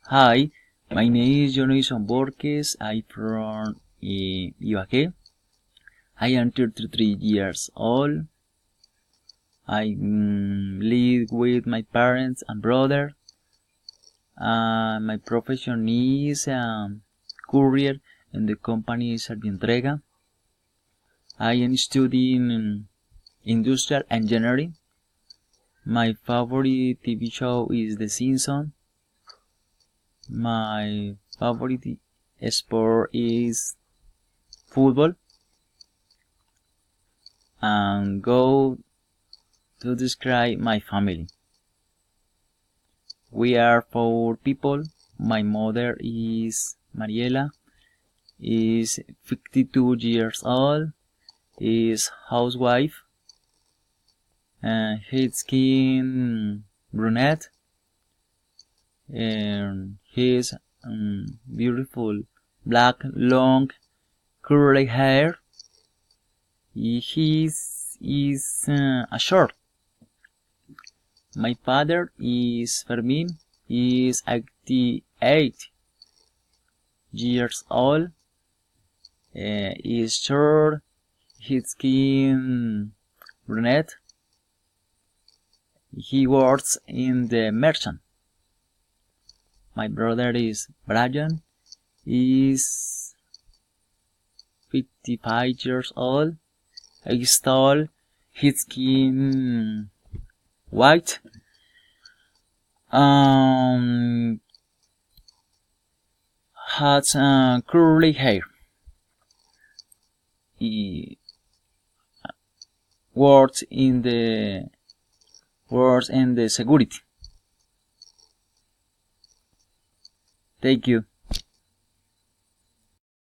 Hi, my name is Jonathan Borges. I'm from Ibagué. I am 33 years old. I live with my parents and brother. My profession is courier in the company Servientrega. I am studying industrial engineering. My favorite TV show is The Simpsons. My favorite sport is football. And go to describe my family. We are 4 people. My mother is Mariela, is 52 years old, is housewife, and his skin brunette, and his beautiful black long curly hair. He is a short. My father is Fermin. He is 88 years old. Is short. His skin brunette. He works in the merchant. My brother is Brian. He is 55 years old. He's tall. His skin white. Has curly hair. He works in the security. Thank you.